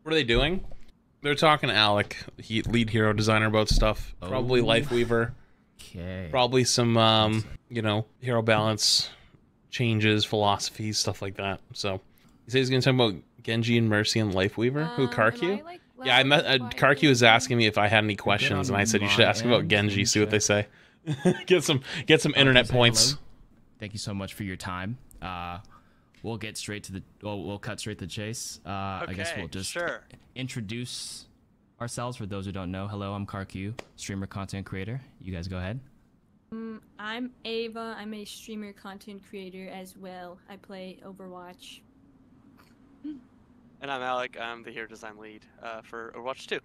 What are they doing? They're talking to Alec, lead hero designer, about stuff. Probably Lifeweaver. Okay. Probably some, you know, hero balance changes, philosophies, stuff like that. So he said he's going to talk about Genji and Mercy and Lifeweaver. Who, Karku? Yeah, I met Karku was asking me if I had any questions, and I said you should ask about Genji, see what they say. get some internet points. Hello. Thank you so much for your time. We'll get straight to the. We'll cut straight to the chase. I guess we'll just introduce ourselves for those who don't know. Hello, I'm Karku, streamer, content creator. You guys go ahead. I'm Ava. I'm a streamer, content creator as well. I play Overwatch. And I'm Alec. I'm the hero design lead for Overwatch 2.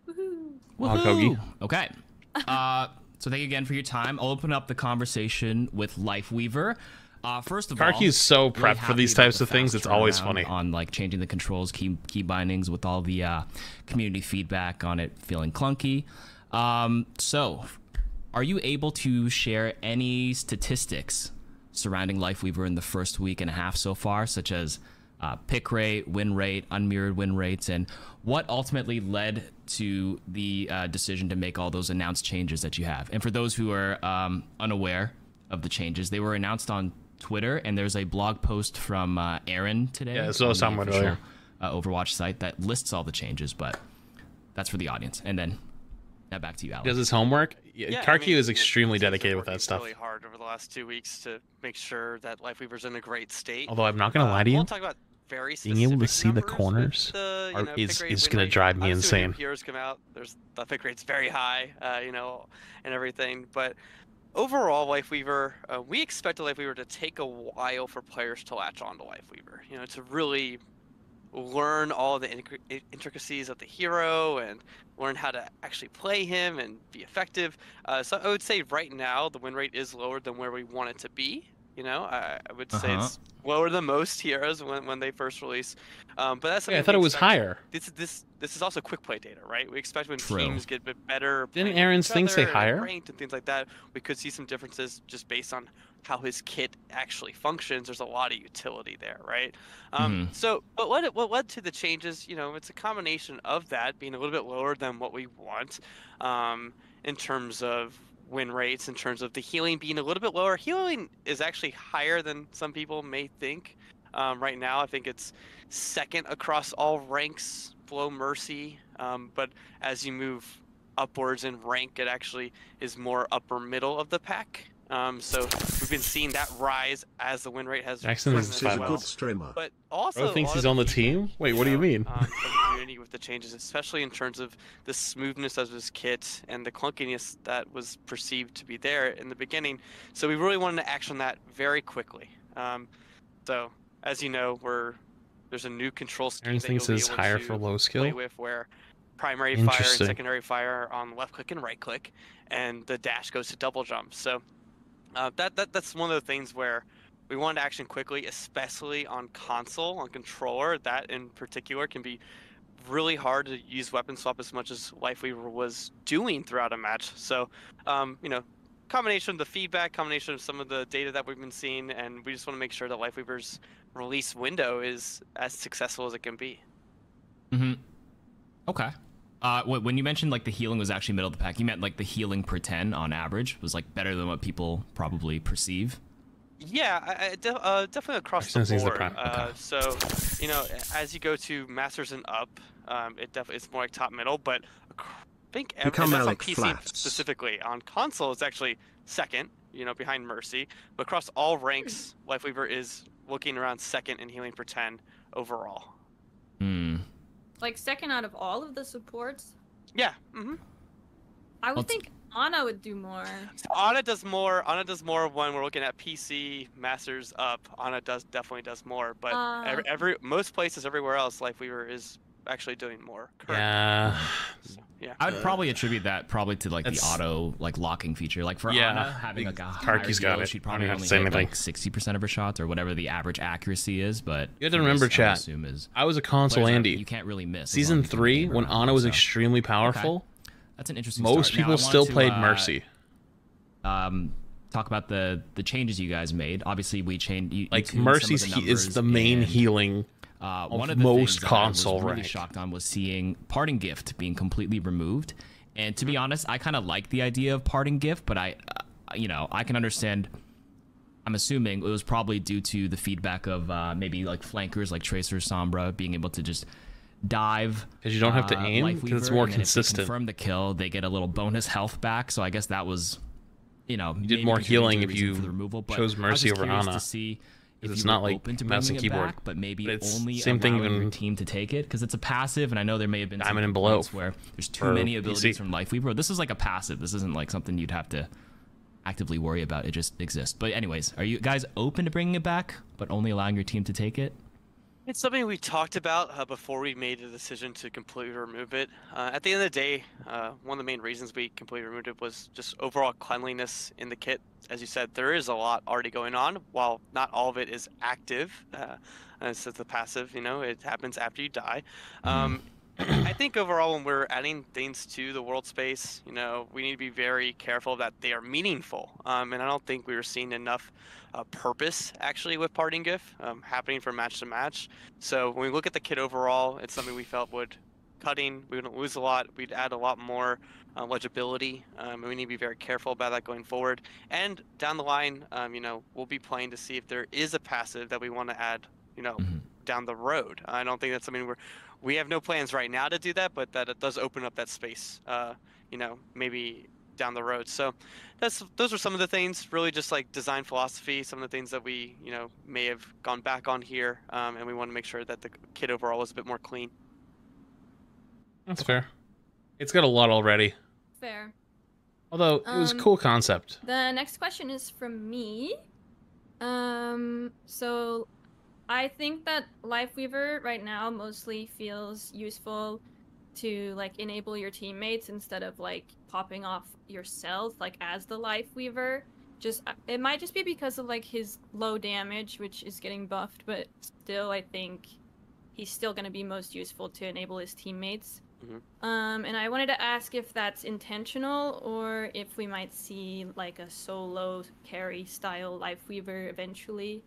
Woohoo! Kogi. Okay. So thank you again for your time. I'll open up the conversation with Lifeweaver. First of all, Karku's so prepped for these types of things. It's always funny. On like changing the controls, key bindings with all the community feedback on it feeling clunky. So, are you able to share any statistics surrounding Lifeweaver in the first week and a half so far, such as pick rate, win rate, unmirrored win rates, and what ultimately led to the decision to make all those announced changes that you have? And for those who are unaware of the changes, they were announced on Twitter, and there's a blog post from Aaron today. Yeah, so someone earlier. Overwatch site that lists all the changes, but that's for the audience. And then now back to you, Alex. Does his homework? Yeah, Karku is extremely dedicated with that stuff. Really hard over the last 2 weeks to make sure that Lifeweaver's in a great state. Although I'm not gonna lie to you, we'll talk about very being able to see the corners is gonna drive me insane. When heroes come out, the pick rate's very high, you know, and everything. But overall, Lifeweaver, we expected Lifeweaver to take a while for players to latch on to Lifeweaver. You know, to really learn all the intricacies of the hero and learn how to actually play him and be effective. So I would say right now the win rate is lower than where we want it to be. You know, I would say it's lower than most heroes when they first release. But that's something I thought it was higher. This is also quick play data, right? We expect when teams get a bit better. Didn't Aaron's thing say higher? Ranked and things like that, we could see some differences just based on how his kit actually functions. There's a lot of utility there, right? So, but what led to the changes? You know, it's a combination of that being a little bit lower than what we want, in terms of win rates, in terms of the healing being a little bit lower. Healing is actually higher than some people may think. Right now, I think it's second across all ranks below Mercy. But as you move upwards in rank, it actually is more upper middle of the pack. So we've been seeing that rise as the win rate has. Jackson is a good streamer. But also, Bro thinks he's on the team. Wait, what do you mean? The community with the changes, especially in terms of the smoothness of his kit and the clunkiness that was perceived to be there in the beginning. So we really wanted to action that very quickly. So as you know, there's a new control scheme that you'll be able higher to for low skill play with, where primary fire and secondary fire on left click and right click, and the dash goes to double jump. So that's one of the things where we wanted to action quickly, especially on console, on controller. That in particular can be really hard to use weapon swap as much as Lifeweaver was doing throughout a match. So, you know, combination of the feedback, combination of some of the data that we've been seeing, and we just want to make sure that Lifeweaver's release window is as successful as it can be. Okay. When you mentioned like the healing was actually middle of the pack, you meant like the healing per 10 on average was like better than what people probably perceive? Yeah, definitely across the board. So, you know, as you go to Masters and up, it's more like top middle, but I think that's on PC specifically. On console, it's actually second, you know, behind Mercy. But across all ranks, Lifeweaver is looking around second in healing per 10 overall. Like second out of all of the supports? Yeah. I would think Ana would do more. So Ana does more. Ana does more when we're looking at PC Masters up. Ana definitely does more. But most places everywhere else, Lifeweaver is actually doing more. Yeah. Yeah. I would probably attribute that to like the auto like locking feature. Like for Ana having like a higher heal, she'd probably only hit like 60% of her shots or whatever the average accuracy is. But you have to remember, chat. I was a console Andy. You can't really miss. Season 3, when Ana was extremely powerful. That's an interesting. Most people still played Mercy. Talk about the changes you guys made. Obviously, we changed. Like Mercy's is the main healing One of the most things console that I was really ranked. shocked on was seeing Parting Gift being completely removed. And to be honest, I kind of like the idea of Parting Gift, but I can understand. I'm assuming it was probably due to the feedback of maybe like flankers like Tracer, Sombra being able to just dive because you don't have to aim because it's more consistent. If they confirm the kill, they get a little bonus health back. So I guess that was, you did more healing if you chose Mercy over Ana. To see if it's you not were like open to mouse and bringing it keyboard, back, but maybe it's only same thing allowing in your team to take it because it's a passive. And I know there may have been Diamond some and Below points where there's too many abilities from Lifeweaver. This is like a passive. This isn't like something you'd have to actively worry about. It just exists. But anyways, are you guys open to bringing it back, but only allowing your team to take it? It's something we talked about before we made the decision to completely remove it. At the end of the day, one of the main reasons we completely removed it was just overall cleanliness in the kit. As you said, there is a lot already going on. While not all of it is active, it's the passive, it happens after you die. I think overall when we're adding things to the world space, we need to be very careful that they are meaningful. And I don't think we were seeing enough purpose actually with Parting Gift happening from match to match. So when we look at the kit overall, it's something we felt we wouldn't lose a lot. We'd add a lot more legibility. And we need to be very careful about that going forward. And down the line, we'll be playing to see if there is a passive that we want to add, down the road. I don't think that's something we have no plans right now to do that, but that it does open up that space, maybe down the road. So those are some of the things, really just like design philosophy, some of the things that we, may have gone back on here, and we want to make sure that the kit overall is a bit more clean. That's fair. It's got a lot already. Fair. Although it was a cool concept. The next question is from me. So I think that Lifeweaver right now mostly feels useful to like enable your teammates instead of like popping off yourself like as the Lifeweaver. It might just be because of like his low damage, which is getting buffed, but still I think he's still going to be most useful to enable his teammates. And I wanted to ask if that's intentional or if we might see like a solo carry style Lifeweaver eventually.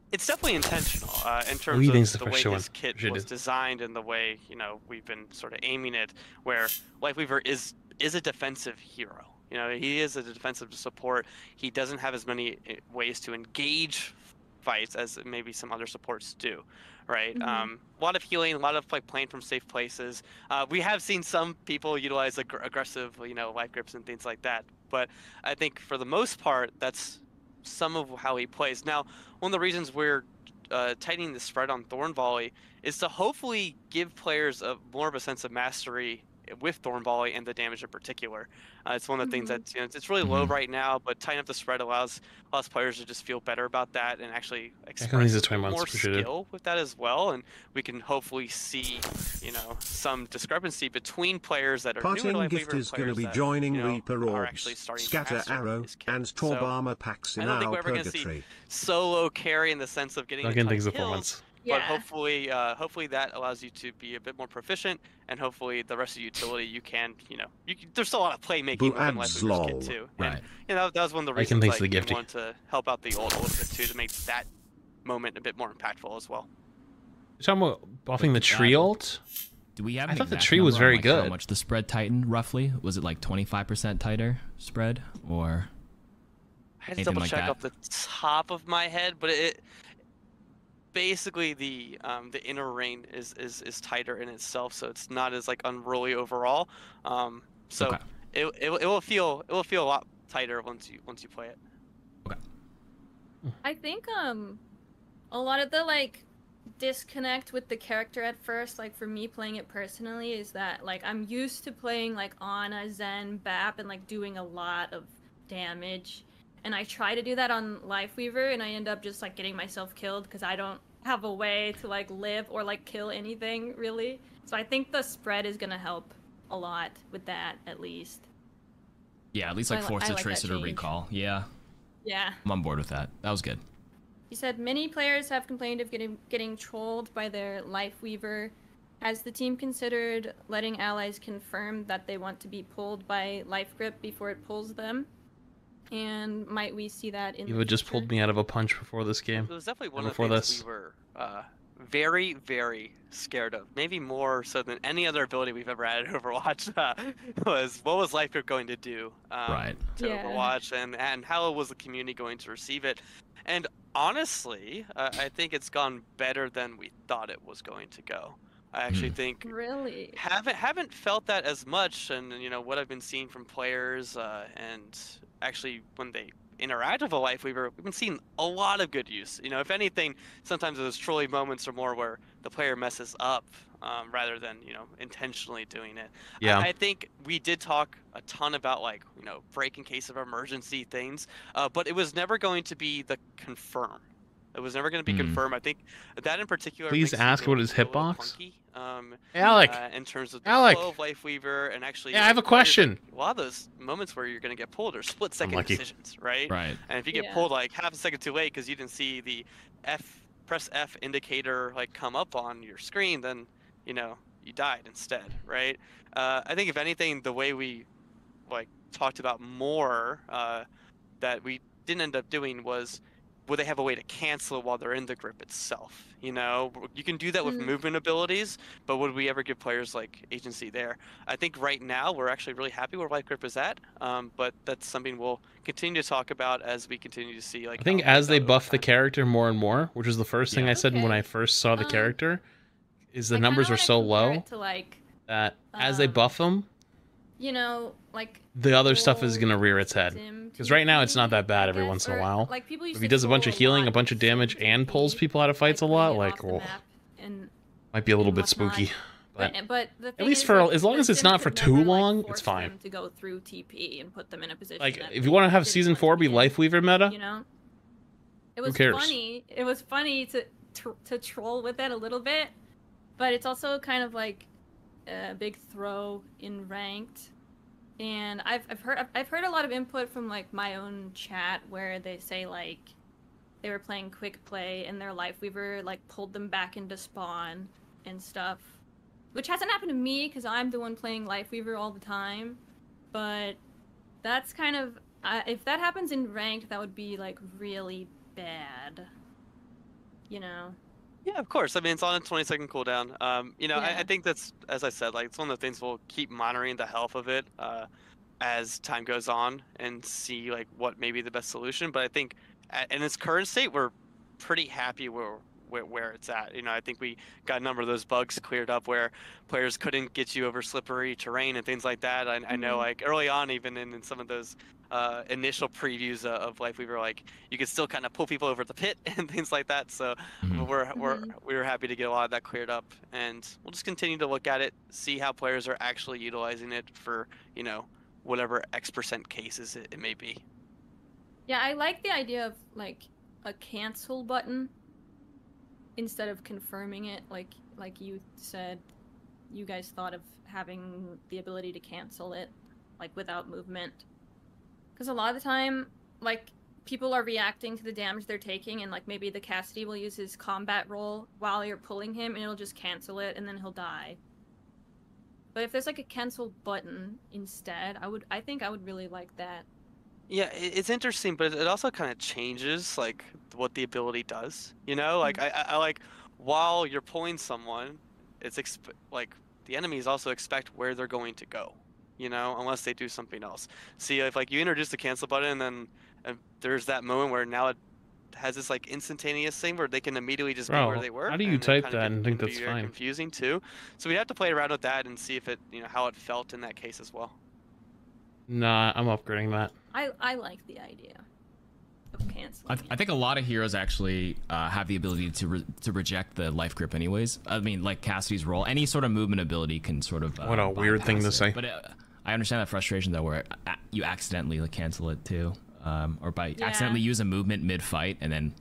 It's definitely intentional in terms of the way this kit was designed and the way, we've been sort of aiming it, where Lifeweaver is a defensive hero. He is a defensive support. He doesn't have as many ways to engage fights as maybe some other supports do, right? A lot of healing, a lot of like playing from safe places. We have seen some people utilize aggressive, life grips and things like that. But I think for the most part, that's some of how he plays. Now, one of the reasons we're tightening the spread on Thorn Volley is to hopefully give players more of a sense of mastery with Thorn Volley and the damage in particular. It's one of the things that it's really low right now, but tightening up the spread allows players to just feel better about that and actually express more skill with that as well. And we can hopefully see, some discrepancy between players that are Parting new to Gift is going to be joining Reaper Orbs, Scatter Arrow, and Torb Armor packs in our Purgatory. I don't think we're ever going to see solo carry in the sense of getting the kills. Yeah. But hopefully that allows you to be a bit more proficient, and hopefully the rest of the utility you can, there's still a lot of playmaking within Lifeweaver's kit too. Right. And, that was one of the reasons I wanted to help out the ult a little bit too, to make that moment a bit more impactful as well. You're talking about buffing the tree ult? Do we have? I thought the tree was very good. How much the spread tightened roughly? Was it like 25% tighter spread, or? I had to double check off the top of my head, but it basically the inner ring is tighter in itself, so it's not as like unruly overall. It will feel a lot tighter once you play it. Okay. I think a lot of the like disconnect with the character at first, like for me playing it personally, is that like I'm used to playing like Ana, Zen, Bap, and like doing a lot of damage. And I try to do that on Lifeweaver, and I end up just like getting myself killed because I don't have a way to like live or like kill anything really. So I think the spread is gonna help a lot with that, at least. Yeah, at least like force the Tracer to recall. Yeah. Yeah. I'm on board with that. That was good. He said many players have complained of getting trolled by their Lifeweaver. Has the team considered letting allies confirm that they want to be pulled by Life Grip before it pulls them? And might we see that in You had just pulled me out of a punch before this game. It was definitely one of the things we were very, very scared of, maybe more so than any other ability we've ever added to Overwatch, was what was Life Grip going to do to Overwatch, and how was the community going to receive it. And honestly, I think it's gone better than we thought it was going to go. I actually think really haven't felt that as much, and what I've been seeing from players, and actually when they interact with a Life Weaver, we've been seeing a lot of good use. If anything, sometimes those trolly moments are more where the player messes up rather than intentionally doing it. Yeah. I think we did talk a ton about break in case of emergency things, but it was never going to be the confirm. It was never going to be confirmed. I think that in particular. Please ask what is hitbox. Alec. In terms of the flow of Life Weaver, and actually. Yeah, I have a question. A lot of those moments where you're going to get pulled are split-second decisions, right? Right. And if you get pulled like half a second too late because you didn't see the press F indicator come up on your screen, then you died instead, right? I think if anything, the way we talked about more that we didn't end up doing was, would they have a way to cancel it while they're in the grip itself? You can do that with movement abilities, but would we ever give players agency there? I think right now we're actually really happy where Life Grip is at, but that's something we'll continue to talk about as we continue to see. I think as they buff the character more and more, which is the first thing I said when I first saw the character, is the numbers were so low that as they buff them, the other stuff is gonna rear its head. Because right now it's not that bad every once in a while. If he does a bunch of healing, a bunch of damage, and pulls people out of fights a lot, might be a little bit spooky. But the at least for as long as it's not for too long, it's fine. To go through TP and put them in a position. If you want to have season 4 be Life Weaver meta, it was funny. It was funny to troll with it a little bit, but it's also kind of a big throw in ranked. And I've heard a lot of input from my own chat where they say they were playing quick play and their Life Weaver pulled them back into spawn and stuff, which hasn't happened to me because I'm the one playing Life Weaver all the time. But that's kind of if that happens in ranked, that would be really bad. Yeah, of course. I mean, it's on a 20-second cooldown. I think that's, as I said, it's one of the things we'll keep monitoring the health of it as time goes on and see what may be the best solution. But I think in its current state, we're pretty happy where it's at. I think we got a number of those bugs cleared up where players couldn't get you over slippery terrain and things like that. I know early on, even in some of those initial previews of Life Weaver, you could still kind of pull people over the pit and things like that. So we were happy to get a lot of that cleared up, and we'll just continue to look at it, see how players are actually utilizing it for whatever X% cases it may be. Yeah, I like the idea of a cancel button instead of confirming it. Like you said, you guys thought of having the ability to cancel it without movement. Because a lot of the time, people are reacting to the damage they're taking, and maybe the Cassidy will use his combat roll while you're pulling him, and it'll just cancel it, and then he'll die. But if there's a cancel button instead, I think I would really like that. Yeah, it's interesting, but it also kind of changes what the ability does. I like while you're pulling someone, it's the enemies also expect where they're going to go. Unless they do something else. See, if you introduce the cancel button, and then there's that moment where now it has this instantaneous thing where they can immediately just be where they were. How do you type that and think that's fine? Confusing too. So we have to play around with that and see if it, how it felt in that case as well. Nah, I'm upgrading that. I like the idea of canceling. I think a lot of heroes actually have the ability to reject the Life Grip anyways. I mean, Cassidy's role, any sort of movement ability can sort of what a weird thing to say. But I understand that frustration though, where you accidentally cancel it too, or by accidentally use a movement mid-fight and then.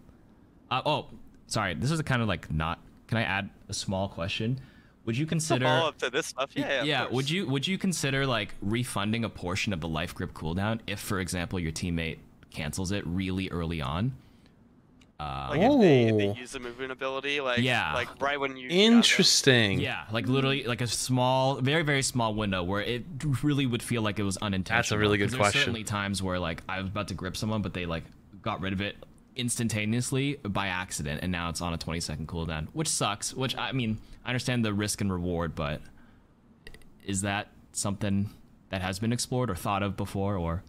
Oh, sorry. This is kind of not. Can I add a small question? Would you consider follow up to this stuff? Yeah. Would you consider refunding a portion of the Life Grip cooldown if, for example, your teammate cancels it really early on? If they use a movement ability, right when you. Interesting. Yeah, literally, a small, very very small window where it really would feel like it was unintentional. That's a really good question. There's certainly times where I was about to grip someone, but they got rid of it instantaneously by accident, and now it's on a 20-second cooldown, which sucks. Which, I mean, I understand the risk and reward, but is that something that has been explored or thought of before, or?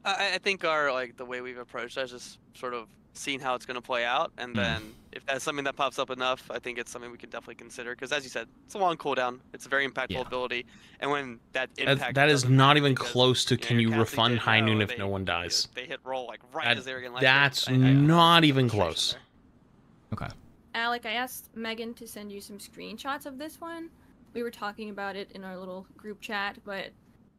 I think the way we've approached that is just sort of seeing how it's going to play out, and then if that's something that pops up enough, I think it's something we can definitely consider. Because as you said, it's a long cooldown. It's a very impactful ability, and when that impact that is not even close to can you refund High Noon if no one dies. They hit roll like right as they were getting. That's not even close. Okay. Alec, I asked Megan to send you some screenshots of this one. We were talking about it in our little group chat, but.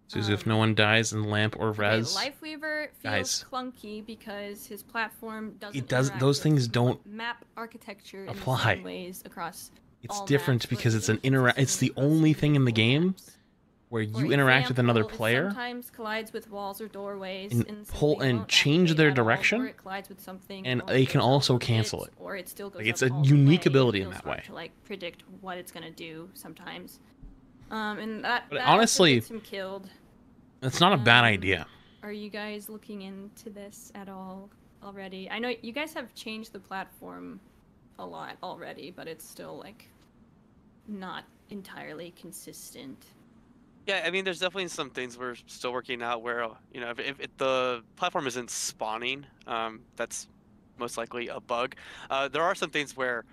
So if no one dies in Lamp or Res, Lifeweaver feels clunky because his platform doesn't. It does. Those things don't map architecture apply. In the same ways across. It's different because it's an It's the only thing in the game where you interact with another player. Sometimes collides with walls or doorways and pull and change their direction. Or it collides with something. And they can also cancel it. Or it still goes. It's a unique ability in that way. To like predict what it's gonna do sometimes. And that honestly gets him killed. It's not a bad idea. Are you guys looking into this at all already? I know you guys have changed the platform a lot already, but it's still like not entirely consistent. Yeah, I mean, there's definitely some things we're still working out where, you know, if the platform isn't spawning, that's most likely a bug. There are some things where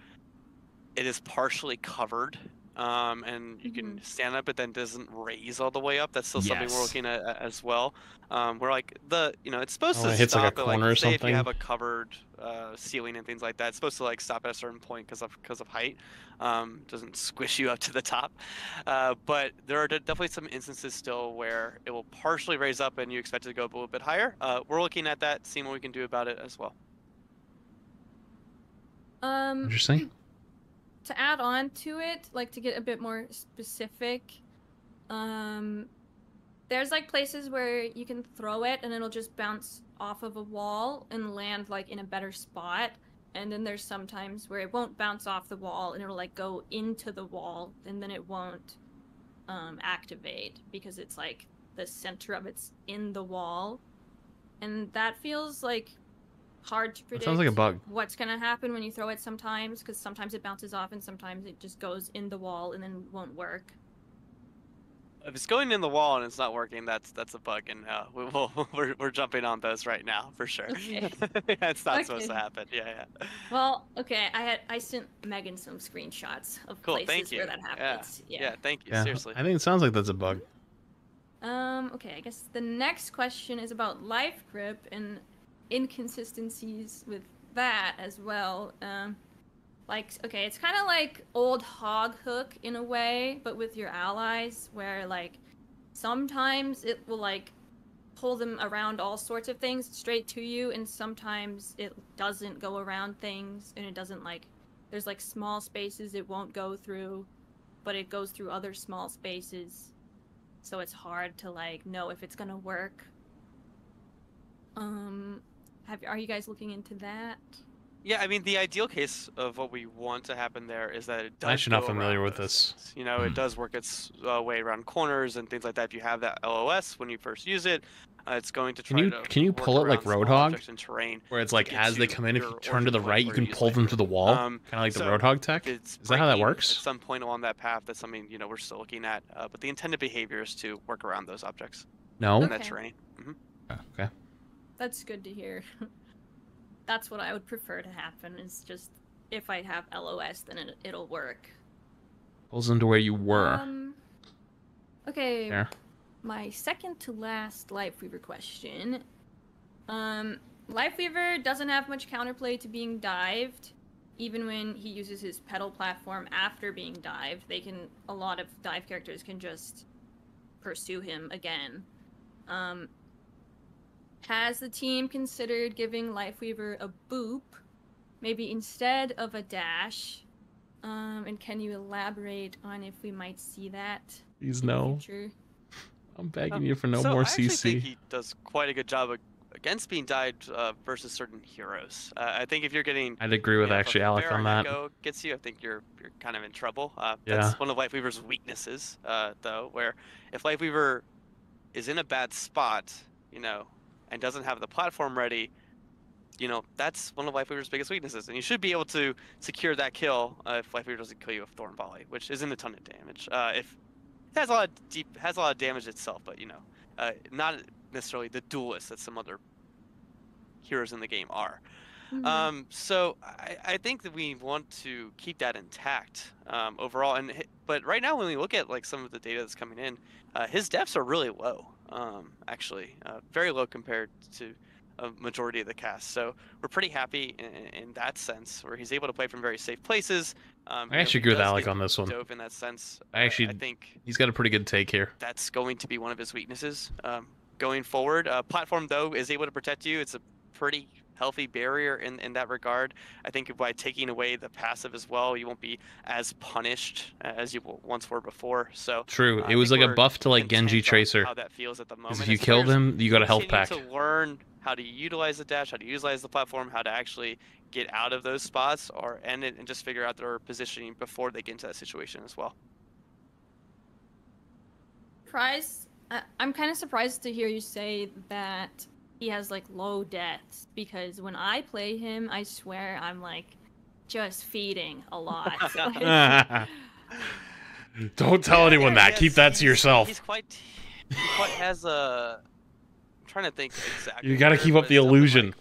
it is partially covered. And you can stand up, but then doesn't raise all the way up. That's still something we're looking at as well. Where like it's supposed to hits stop like a corner at, or something. Say if you have a covered ceiling and things like that, it's supposed to like stop at a certain point because of height. Doesn't squish you up to the top. But there are definitely some instances still where it will partially raise up and you expect it to go a little bit higher. We're looking at that, seeing what we can do about it as well. Interesting. To add on to it, like to get a bit more specific, there's like places where you can throw it and it'll just bounce off of a wall and land like in a better spot. And then there's sometimes where it won't bounce off the wall and it'll like go into the wall and then it won't activate because it's like the center of it's in the wall. And that feels like hard to predict. It sounds like a bug. What's gonna happen when you throw it sometimes, because sometimes it bounces off and sometimes it just goes in the wall and then won't work. If it's going in the wall and it's not working, that's a bug, and we're jumping on those right now for sure. Okay. It's not supposed to happen. Yeah. Well, okay. I sent Megan some screenshots of places where that happens. Yeah, thank you. Yeah. Seriously. I think it sounds like that's a bug. Okay. I guess the next question is about life grip and inconsistencies with that as well. Okay, it's kind of like old hog hook in a way, but with your allies, where like sometimes it will like pull them around all sorts of things straight to you, and sometimes it doesn't go around things, and it doesn't like, there's like small spaces it won't go through, but it goes through other small spaces, so it's hard to like know if it's gonna work. Are you guys looking into that? Yeah, I mean, the ideal case of what we want to happen there is that it does. I'm actually not familiar with this. You know, it does work its way around corners and things like that. If you have that LOS when you first use it, it's going to try to. Can you pull it like Roadhog? And terrain, where it's like as they come in, if you turn to the right, you can pull them to the wall, kind of like the Roadhog tech. Is that how that works? At some point along that path, that's something we're still looking at. But the intended behavior is to work around those objects. No. In that terrain. Okay. That's good to hear. That's what I would prefer to happen, is just if I have LOS, then it'll work. Pulls into where you were. Okay. There. My second to last Lifeweaver question. Lifeweaver doesn't have much counterplay to being dived. Even when he uses his pedal platform after being dived, a lot of dive characters can just pursue him again. Has the team considered giving Lifeweaver a boop, maybe instead of a dash? And can you elaborate on if we might see that? Please no. I'm begging you for no more CC. I actually think he does quite a good job against being dived versus certain heroes. I think if you're getting... I'd agree with actually Alec on that. Gets you, I think you're kind of in trouble. That's one of Lifeweaver's weaknesses, though, where if Lifeweaver is in a bad spot, and doesn't have the platform ready, you know, that's one of Life Weaver's biggest weaknesses, and you should be able to secure that kill if Life Weaver doesn't kill you with Thorn Volley, which isn't a ton of damage. If it has a lot of damage itself, but you know, not necessarily the duelist that some other heroes in the game are. So I think that we want to keep that intact overall. But right now, when we look at like some of the data that's coming in, his deaths are really low. Actually, very low compared to a majority of the cast. So we're pretty happy in that sense, where he's able to play from very safe places. I actually agree with Alec on this one. Dove in that sense. I think he's got a pretty good take here. That's going to be one of his weaknesses going forward. Platform though is able to protect you. It's a pretty healthy barrier in that regard. I think by taking away the passive as well, you won't be as punished as you once were before. So true. It was like a buff to like Genji Tracer. How that feels at the moment. Because if you killed him, you got a health pack. To learn how to utilize the dash, how to utilize the platform, how to actually get out of those spots or end it, and just figure out their positioning before they get into that situation as well. I'm kind of surprised to hear you say that he has like low deaths, because when I play him, I swear I'm like just feeding a lot. Don't tell anyone that. Keep that to yourself. He quite has a. I'm trying to think exactly. You got to keep up the illusion.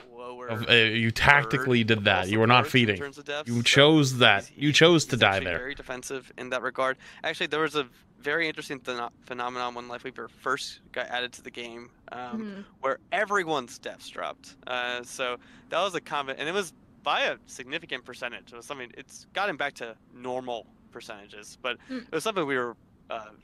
You tactically did that. You were not feeding. You chose that. You chose to die there. Very defensive in that regard. Actually, there was a very interesting phenomenon when Life Weaver first got added to the game, where everyone's deaths dropped. So that was a comment, and it was by a significant percentage. It was something. It's gotten back to normal percentages, but it was something we were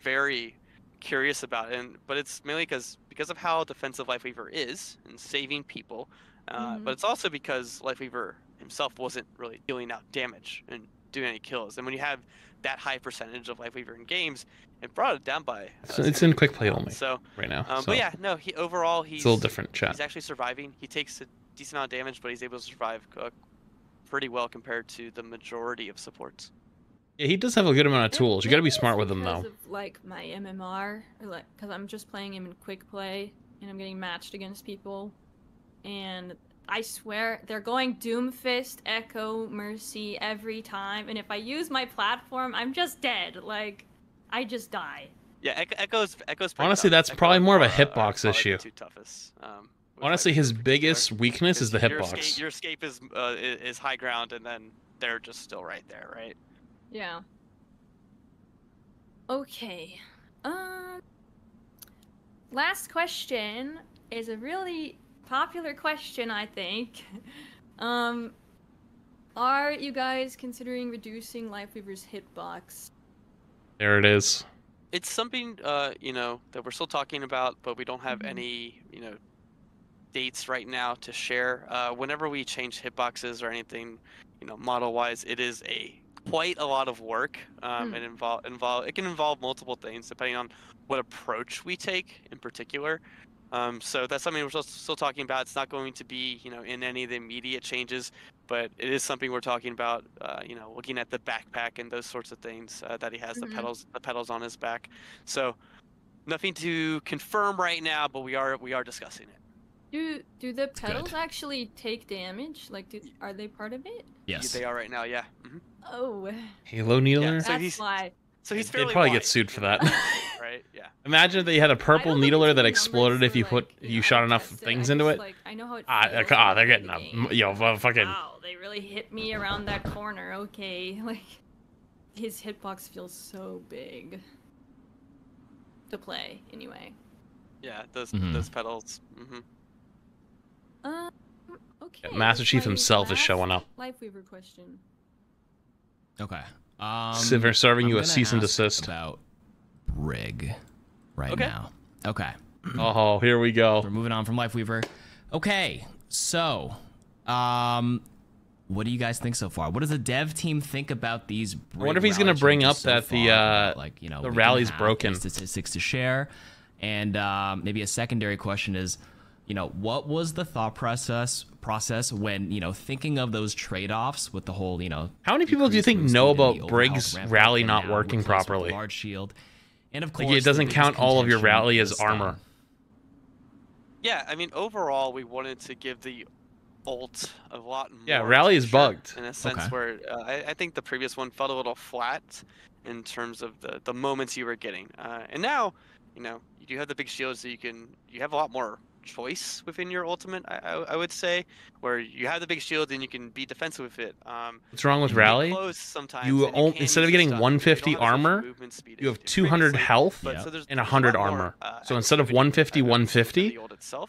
very curious about. But it's mainly because of how defensive Life Weaver is and saving people. But it's also because Life Weaver himself wasn't really dealing out damage and doing any kills. And when you have that high percentage of Life Weaver in games, it brought it down by. It's in quick play only. So right now. But yeah, no. Overall, he's a little different. Chat. He's actually surviving. He takes a decent amount of damage, but he's able to survive pretty well compared to the majority of supports. Yeah, he does have a good amount of tools. You got to be smart with him though. Because of, like my MMR, or like because I'm just playing him in quick play and I'm getting matched against people. And I swear, they're going Doomfist, Echo, Mercy every time. And if I use my platform, I'm just dead. Like, I just die. Yeah, Echo's honestly, that's probably more of a hitbox issue. Honestly, his biggest weakness is the hitbox. Your escape is high ground, and then they're just still right there, right? Yeah. Okay. Last question is a really popular question, I think. Are you guys considering reducing Life Weaver's hitbox? There it is. It's something you know, that we're still talking about, but we don't have any, you know, dates right now to share. Whenever we change hitboxes or anything, you know, model-wise, it is quite a lot of work. It can involve multiple things depending on what approach we take in particular. So that's something we're still talking about. It's not going to be, you know, in any of the immediate changes, but it is something we're talking about. You know, looking at the backpack and those sorts of things that he has, the pedals on his back. So nothing to confirm right now, but we are discussing it. Do the pedals actually take damage? Like, are they part of it? Yes, they are right now. Yeah. Oh. Halo Needler. Yeah, that's why. So he's they'd probably get sued for that. Right? Yeah. Imagine if they had a purple needler that exploded if you shot enough things into it. Like, I know how it feels they're getting a fucking. Wow, they really hit me around that corner. Okay, like his hitbox feels so big to play anyway. Yeah, those pedals. Okay. Master Chief himself is showing up. Life Weaver question. Okay. Silver serving you a cease and desist about Brig now. Okay. Oh, here we go. We're moving on from Life Weaver. Okay, so what do you guys think so far? What does the dev team think about these Brig? I wonder if he's going to bring up so that the rally's broken. Statistics to share, and maybe a secondary question is, you know, what was the thought process when, you know, thinking of those trade-offs with the whole, you know, how many people do you think know about Brig's rally not working properly? Large shield, and of course, like, it doesn't count all of your rally as armor. Yeah, I mean, overall, we wanted to give the ult, a lot more. Yeah, Rally is bugged in a sense where I think the previous one felt a little flat in terms of the moments you were getting. And now, you know, you do have the big shields, so you have a lot more choice within your ultimate. I would say, where you have the big shield and you can be defensive with it. What's wrong with Rally? Instead of getting 150 armor, you have 200 health and 100 armor. So instead of 150, 150,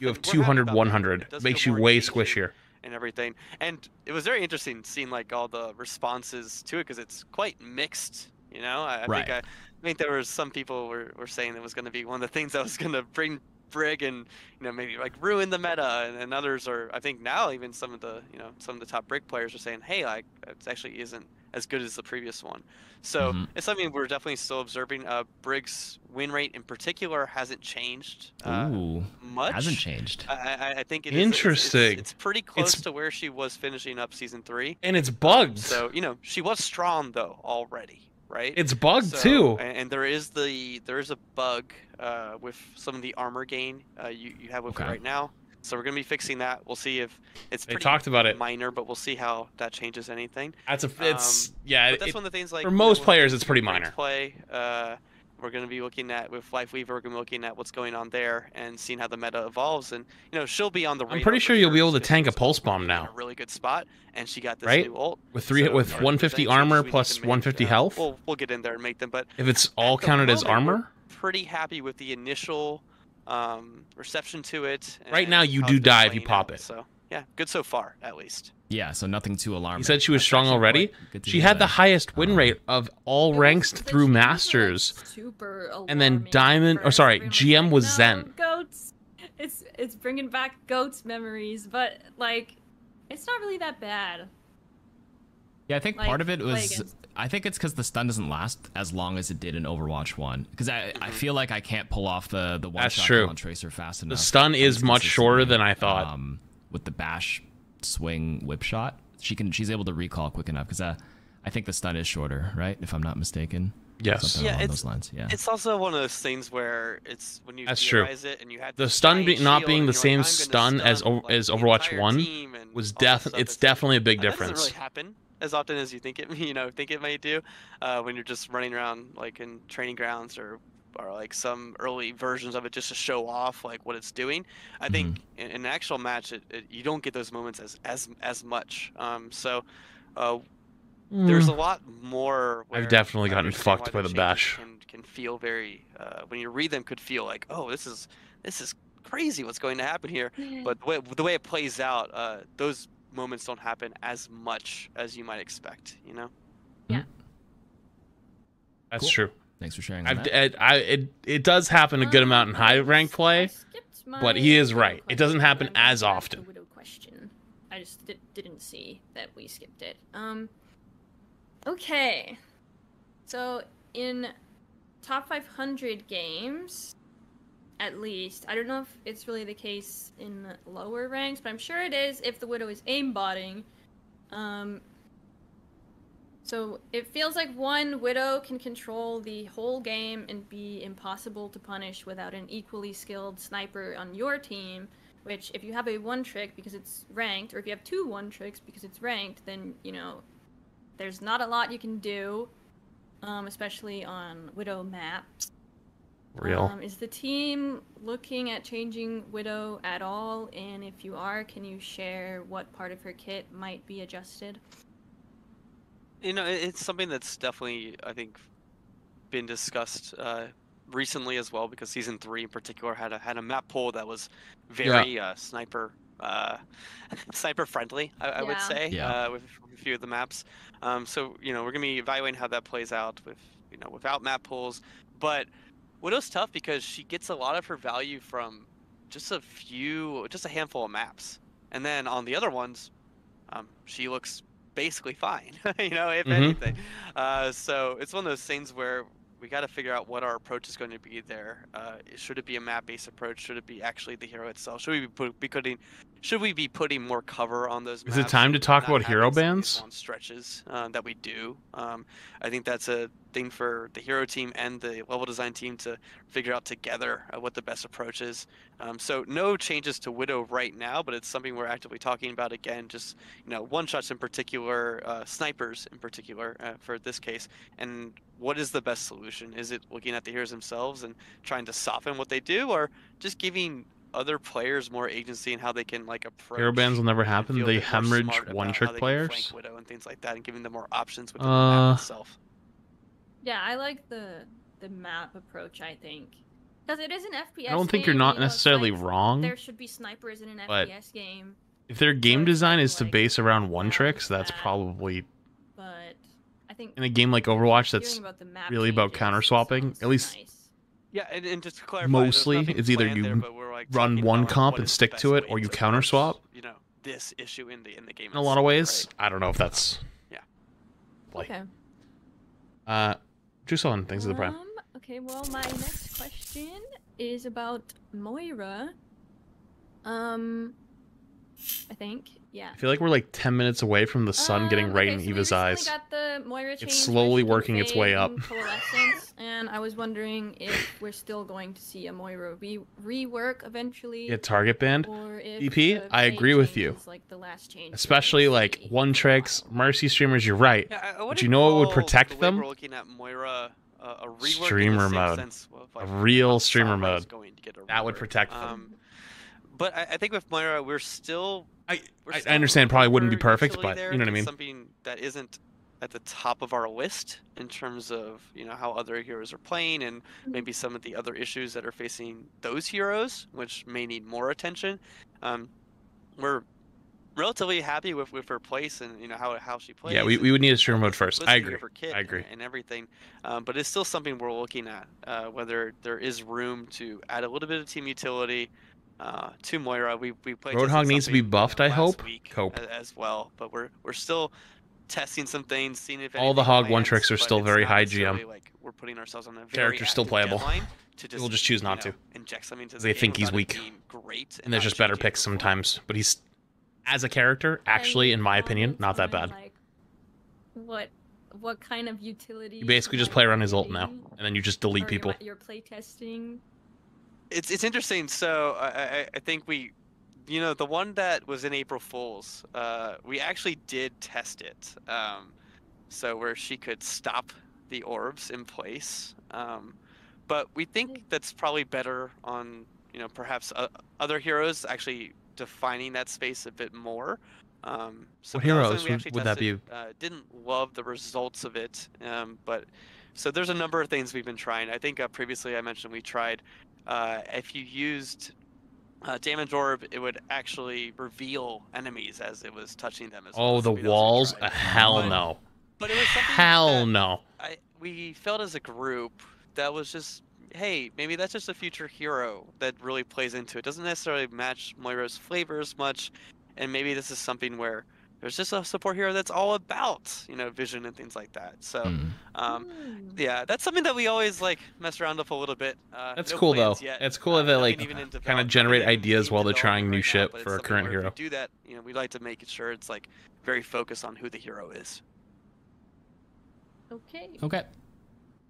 you have 200, 100. Makes you way squishier. And everything. And it was very interesting seeing like all the responses to it, because it's quite mixed. You know, I think there were some people were saying it was going to be one of the things that was going to bring Brig and, you know, maybe like ruin the meta, and others are, I think now even some of the top Brig players are saying, hey, like it actually isn't as good as the previous one. So it's something we're definitely still observing. Brig's win rate in particular hasn't changed much. Hasn't changed. I think it interesting. It's pretty close to where she was finishing up season 3. And it's bugged. So, you know, she was strong though already. Right? It's bugged too. And there is a bug with some of the armor gain you have with it right now. So we're gonna be fixing that. We'll see if it's they talked about it minor, but we'll see how that changes anything. That's but that's one of the things, like for most players it's pretty minor. Play. We're going to be looking at, with Lifeweaver, we're going to be looking at what's going on there and seeing how the meta evolves. And, you know, she'll be on the radar. I'm pretty sure you'll be able to tank a pulse bomb now. In a really good spot, and she got this new ult. With 150 armor plus 150 health? We'll get in there and make them, but... If it's all counted as armor? Pretty happy with the initial reception to it. Right now, you do die if you pop it. So, yeah, good so far, at least. Yeah, so nothing too alarming. You said she was strong already? She had the highest win rate of all ranks through Masters. And then Diamond, GM was Zen. Goats. It's bringing back Goats memories, but, like, it's not really that bad. Yeah, I think part of it was... I think it's because the stun doesn't last as long as it did in Overwatch 1. Because I feel like I can't pull off the one-shot on Tracer fast enough. The stun is much shorter than I thought. With the bash swing whip shot, she's able to recall quick enough, because I think the stun is shorter, right? If I'm not mistaken. Yes. Something along those lines. Yeah. It's also one of those things where it's when you realize it and you had the stun not being the same stun as Overwatch 1 was it's definitely a big difference. That doesn't really happen as often as you think it may do when you're just running around like in training grounds or like some early versions of it just to show off like what it's doing. I think in an actual match you don't get those moments as much. There's a lot more where I've definitely gotten fucked by the bash. Can feel very when you read them could feel like, oh, this is crazy what's going to happen here. But the way it plays out, those moments don't happen as much as you might expect, you know? Yeah. That's true. Thanks for sharing. It does happen a good amount in high rank play, but he is right. It doesn't happen as often. Widow question. I just didn't see that we skipped it. Okay. So in top 500 games, at least, I don't know if it's really the case in the lower ranks, but I'm sure it is if the Widow is aimbotting. So it feels like one Widow can control the whole game and be impossible to punish without an equally skilled sniper on your team, which if you have a one trick because it's ranked, or if you have two one tricks because it's ranked, then, you know, there's not a lot you can do, especially on Widow maps. Real. Is the team looking at changing Widow at all? And if you are, can you share what part of her kit might be adjusted? You know, it's something that's definitely, I think, been discussed recently as well, because Season 3 in particular had a map pool that was very sniper friendly, I would say, with a few of the maps. So, you know, we're going to be evaluating how that plays out with, you know, without map pools. But Widow's tough because she gets a lot of her value from just a handful of maps. And then on the other ones, she looks basically fine, you know, if anything. So it's one of those things where we got to figure out what our approach is going to be there. Should it be a map-based approach? Should it be actually the hero itself? Should we be putting should we be putting more cover on those maps? Is it time to talk about hero bans? On stretches that we do. I think that's a thing for the hero team and the level design team to figure out together what the best approach is. So no changes to Widow right now, but it's something we're actively talking about again. Just one-shots in particular, snipers in particular for this case. And what is the best solution? Is it looking at the heroes themselves and trying to soften what they do, or just giving other players more agency in how they can approach? Hero bans will never happen. They hemorrhage one-trick players. Flank Widow and things like that, and giving them more options within the map itself. Yeah, I like the map approach. I think because it is an FPS. I don't think you're not necessarily wrong. There should be snipers in an FPS game. If their game design is to base around one-tricks, that's probably. But I think in a game like Overwatch, that's really about counter swapping. At least. Nice. Yeah, and just to clarify, mostly it's either you run one comp and stick to it, or you counter swap. This issue in the game. In a lot of ways, right? I don't know if that's. Yeah. Okay. Juson, thanks to the prime. Okay, well, my next question is about Moira. I think, yeah. I feel like we're like 10 minutes away from the sun getting right in Eva's eyes. Got the Moira it's slowly working its way up. And I was wondering if we're still going to see a Moira rework eventually. Get target banned. DP, I agree with you. Like the last change, especially like one tricks, Mercy streamers. You're right. Yeah, but you know what would protect them? We're looking at Moira, a rework streamer mode, a real streamer mode. That would protect them. But I think with Moira, we're still. I understand. Probably wouldn't be perfect, but you know what I mean. Something that isn't at the top of our list in terms of how other heroes are playing and maybe some of the other issues that are facing those heroes, which may need more attention. We're relatively happy with her place and how she plays. Yeah, we would need a streamer mode first. I agree. I agree. And everything, but it's still something we're looking at. Whether there is room to add a little bit of team utility. To Moira, we played. Roadhog needs to be buffed. I hope. Cope as well, but we're still testing some things, seeing if all the hog one tricks are still very high GM. Like we're putting ourselves on a very character's still playable. We'll just choose not to. Inject something to they think he's weak. Great, and there's just better picks sometimes. But he's, as a character, actually, in my opinion, not that bad. What kind of utility? You basically just play around his ult now, and then you just delete people. You're playtesting. It's interesting. So I think we, the one that was in April Fool's, we actually did test it. So where she could stop the orbs in place. But we think that's probably better on, perhaps other heroes actually defining that space a bit more. So what heroes would that be? Didn't love the results of it, but so there's a number of things we've been trying. I think previously I mentioned we tried. If you used Damage Orb, it would actually reveal enemies as it was touching them. Oh, the walls? Hell no. But it was something hell no. We felt as a group that was just, hey, maybe that's just a future hero that really plays into it. Doesn't necessarily match Moira's flavors much, and maybe this is something where there's just a support hero that's all about, vision and things like that. So, yeah, that's something that we always mess around with a little bit. That's cool though. It's cool that they kind of generate ideas while they're trying new shit for a current hero. If we do that, we like to make sure it's very focused on who the hero is. Okay.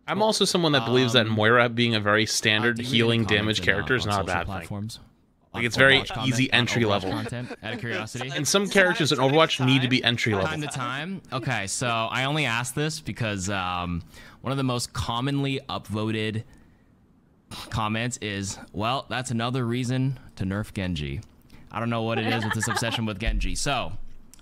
I'm also someone that believes that Moira being a very standard healing damage character is not a bad thing. It's very easy entry level. Content, out of curiosity. And some characters in Overwatch need to be entry level. Time to time. Okay, so I only asked this because one of the most commonly upvoted comments is, well, that's another reason to nerf Genji. I don't know what it is with this obsession with Genji. So,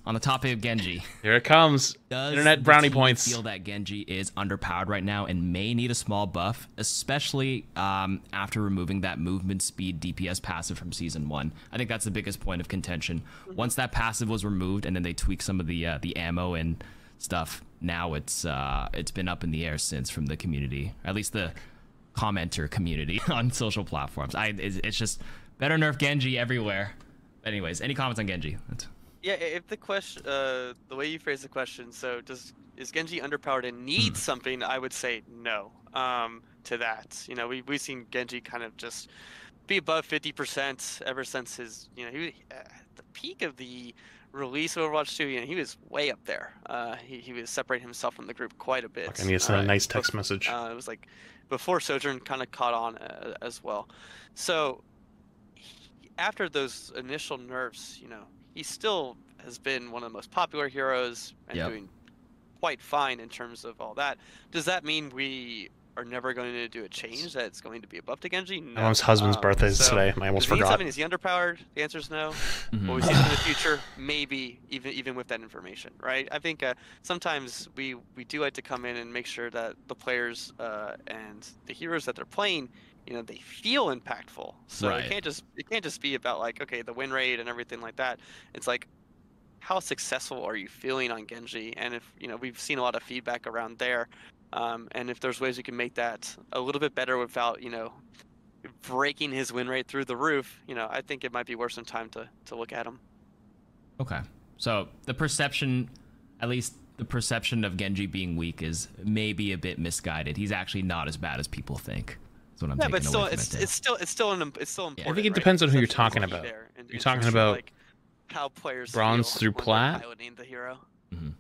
on the topic of Genji, here it comes. Internet brownie points. Feel that Genji is underpowered right now and may need a small buff, especially after removing that movement speed DPS passive from Season 1. I think that's the biggest point of contention. Once that passive was removed and then they tweaked some of the ammo and stuff, now it's been up in the air since from the community, at least the commenter community on social platforms. It's just better nerf Genji everywhere. Anyways, any comments on Genji? Yeah, if the question, the way you phrase the question, so is Genji underpowered and needs something? I would say no. To that, we've seen Genji kind of just be above 50% ever since his, he at the peak of the release of Overwatch 2, he was way up there. He was separating himself from the group quite a bit. And he sent a nice text message. It was like before Sojourn kind of caught on as well. So after those initial nerfs, he still has been one of the most popular heroes and doing quite fine in terms of all that. Does that mean we are never going to do a change that's going to be above to Genji? No. My mom's husband's birthday is today. I almost forgot. Is he underpowered? The answer is no. Will we see him in the future? Maybe, even with that information, right? I think sometimes we do like to come in and make sure that the players and the heroes that they're playing, they feel impactful. So it can't just be about like, okay, the win rate and everything like that. It's like, how successful are you feeling on Genji? And if we've seen a lot of feedback around there. And if there's ways we can make that a little bit better without, breaking his win rate through the roof, I think it might be worth some time to look at him. Okay. So the perception, at least the perception of Genji being weak is maybe a bit misguided. He's actually not as bad as people think. That's what I'm taking away from it's still important. I think it depends on who you're talking about. You're talking about like how players bronze through plat. Piloting the hero. You're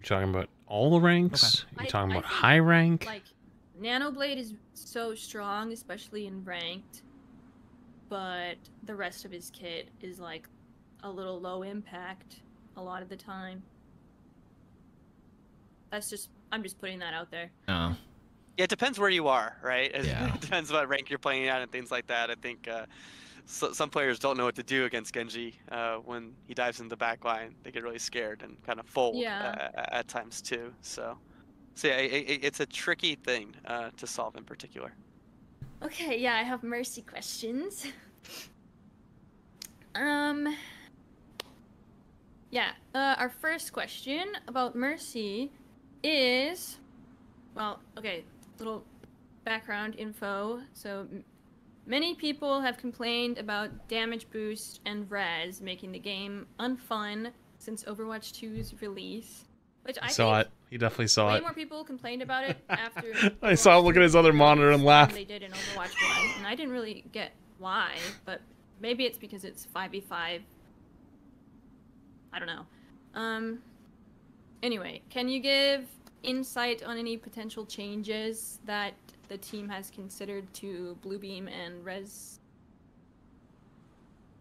talking about all the ranks? Okay. You're talking about high rank? Like, Nanoblade is so strong, especially in ranked, but the rest of his kit is, like, a little low impact a lot of the time. I'm just putting that out there. Oh. Yeah, it depends where you are, right? It depends what rank you're playing at and things like that. I think some players don't know what to do against Genji when he dives in the back line. They get really scared and kind of fold at times too. So yeah, it's a tricky thing to solve in particular. Okay, yeah, I have Mercy questions. Our first question about Mercy is, little background info. So many people have complained about damage boost and res making the game unfun since Overwatch 2's release. Which I saw it. He definitely saw it. Way more people complained about it after. I saw him look at his other monitor and laugh. They did in Overwatch 1, and I didn't really get why, but maybe it's because it's 5v5. I don't know. Anyway, can you give insight on any potential changes that the team has considered to Bluebeam and Res?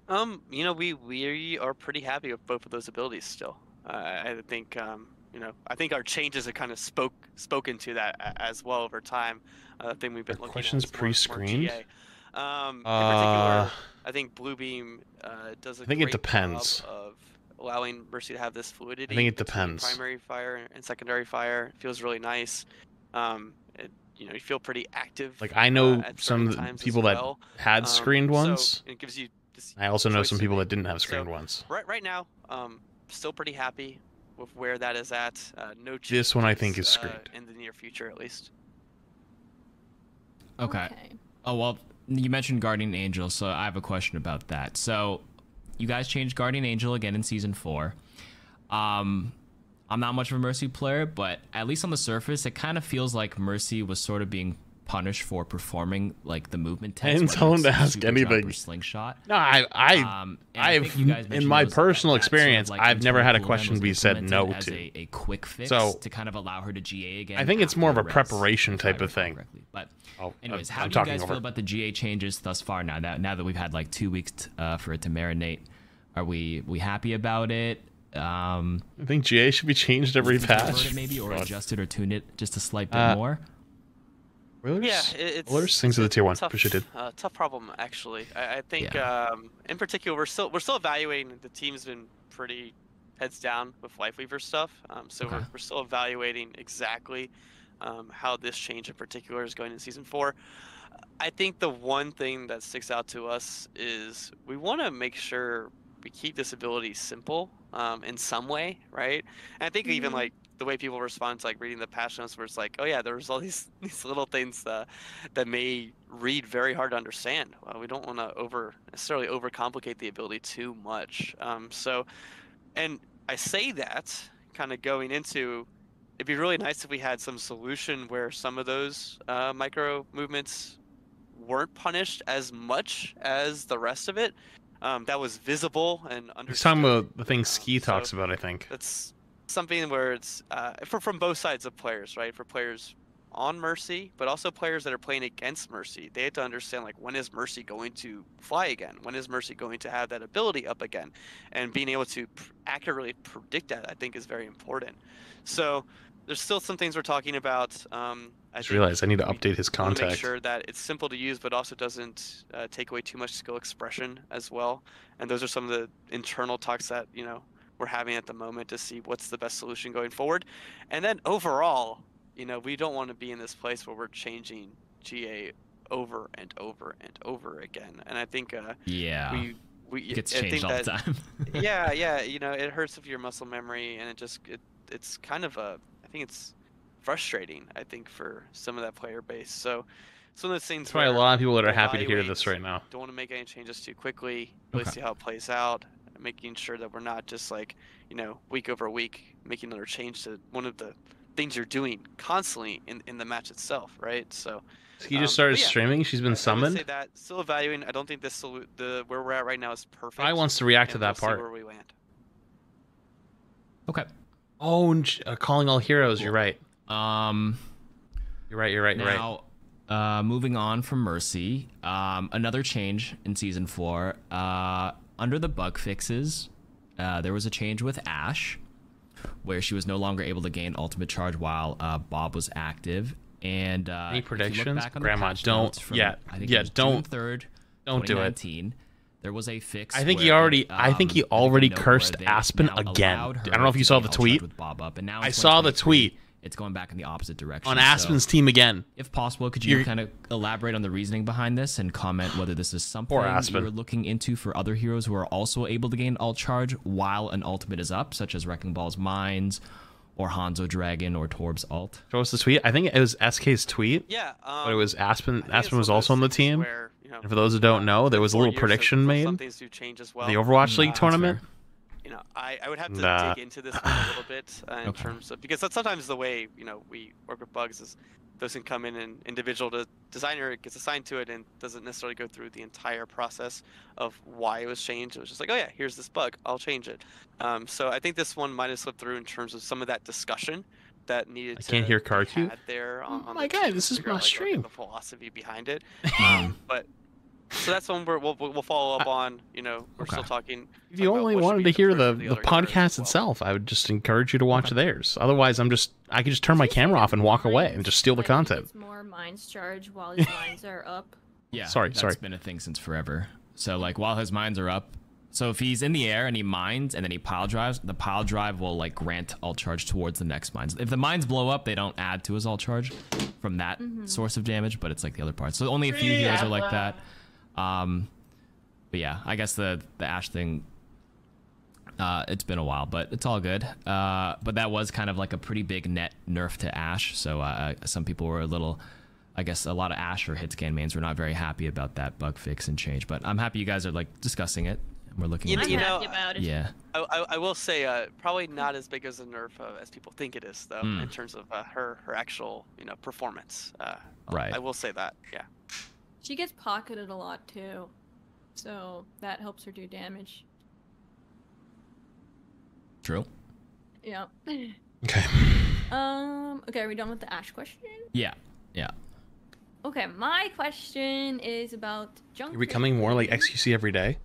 We are pretty happy with both of those abilities still. I think I think our changes have kind of spoken to that as well over time. Thing we've been looking questions at pre-screened. In particular, I think Bluebeam does a great it depends. job of allowing Mercy to have this fluidity. I think it depends. Primary fire and secondary fire, it feels really nice. You feel pretty active. Like I know some people that had screened ones. So it gives you. I also know some people that didn't have screened ones. Right now, still pretty happy with where that is at. No changes. This one I think is screened in the near future, at least. Okay. Oh well, you mentioned Guardian Angel, so I have a question about that. So, you guys changed Guardian Angel again in Season 4. I'm not much of a Mercy player, but at least on the surface, it kind of feels like Mercy was sort of being punished for performing like the movement test. I didn't tell him to ask anything. Slingshot. No, I've in my personal experience, sort of, like, I've never had a question be said no as to. A quick fix to kind of allow her to GA again. I think it's more of a preparation type of thing. But anyways, how do you guys feel about the GA changes thus far? Now that we've had like 2 weeks for it to marinate, are we happy about it? I think GA should be changed every patch. Maybe or adjusted or tuned it just a slight bit more. It's things of the tier 1. Tough problem actually. I think in particular we're still evaluating. The team's been pretty heads down with Lifeweaver stuff. So we're still evaluating exactly how this change in particular is going in Season 4. I think the one thing that sticks out to us is we want to make sure we keep this ability simple in some way, right? And I think even like the way people respond to like reading the patch notes where it's like, oh yeah, there's all these little things that may read very hard to understand. We don't want to necessarily overcomplicate the ability too much. And I say that kind of going into, it'd be really nice if we had some solution where some of those micro movements weren't punished as much as the rest of it. That was visible and understood. He's talking about the thing Ski talks about, I think. That's something where it's from both sides of players, right? For players on Mercy, but also players that are playing against Mercy. They have to understand, like, when is Mercy going to fly again? When is Mercy going to have that ability up again? And being able to accurately predict that, I think, is very important. So there's still some things we're talking about. I just realized I need to update his contact. Make sure that it's simple to use, but also doesn't take away too much skill expression as well. And those are some of the internal talks that, you know, we're having at the moment to see what's the best solution going forward. And then overall, you know, we don't want to be in this place where we're changing GA over and over and over again. And I think we gets I changed think all the time. yeah, you know, it hurts with your muscle memory, and it's kind of I think it's frustrating, I think, for some of that player base. So some of those things. That's why a lot of people that are happy to hear this right now. Don't want to make any changes too quickly. Really see how it plays out, making sure that we're not just, like, you know, week over week making another change to one of the things you're doing constantly in the match itself, right? So he just started streaming. She's been summoned. I would say that still evaluating. I don't think the where we're at right now is perfect. I wants to react to that part. See where we land. Okay. Oh, and calling all heroes. Cool. You're right. You're right. Now, moving on from Mercy, another change in Season 4. Under the bug fixes, there was a change with Ashe, where she was no longer able to gain ultimate charge while Bob was active. And any predictions? Grandma, don't. Yeah, don't. June 3rd, don't do it. There was a fix. I think he already cursed Aspen again. I don't know if you saw the tweet. I saw the tweet. It's going back in the opposite direction. On Aspen's team again. If possible, could you kind of elaborate on the reasoning behind this and comment whether this is something you're looking into for other heroes who are also able to gain ult charge while an ultimate is up, such as Wrecking Ball's Mines, or Hanzo Dragon, or Torb's ult? What was the tweet? I think it was SK's tweet. Yeah. But it was Aspen. Aspen was also on the team. Where, you know, and for those who don't know, there was a little prediction made. Some things do change as well. The Overwatch League tournament. You know, I would have to dig into this one a little bit in terms of, because that's sometimes the way, you know, we work with bugs is those can come in and individual designer gets assigned to it and doesn't necessarily go through the entire process of why it was changed. It was just like, oh yeah, here's this bug, I'll change it. So I think this one might have slipped through in terms of some of that discussion that needed to can't hear Karku there. Oh my god, this is my stream. The philosophy behind it, but. So that's one we'll follow up on. You know, we're still talking. If you only wanted to hear the podcast itself, I would just encourage you to watch theirs. Otherwise, I could just turn my camera off and walk away and just steal the content. It's more Mines charge while his mines are up. Yeah, sorry. That's been a thing since forever. So like while his mines are up, so if he's in the air and he mines and then he pile drives, the pile drive will like grant ult charge towards the next mines. If the mines blow up, they don't add to his ult charge from that source of damage, but it's like the other parts. So only a few heroes are like that. But yeah, I guess the Ashe thing, it's been a while, but it's all good. But that was kind of like a pretty big net nerf to Ashe. So some people were a little, I guess a lot of Ashe or Hitscan mains were not very happy about that bug fix and change. But I'm happy you guys are like discussing it. And we're looking into it. About it. Yeah. I will say probably not as big as a nerf as people think it is, though, in terms of her actual performance. Right. I will say that. Yeah. She gets pocketed a lot too, so that helps her do damage. True. Yeah. Okay. Okay, are we done with the Ashe question? Yeah. Okay, my question is about Junker. Are we becoming more like XQC every day?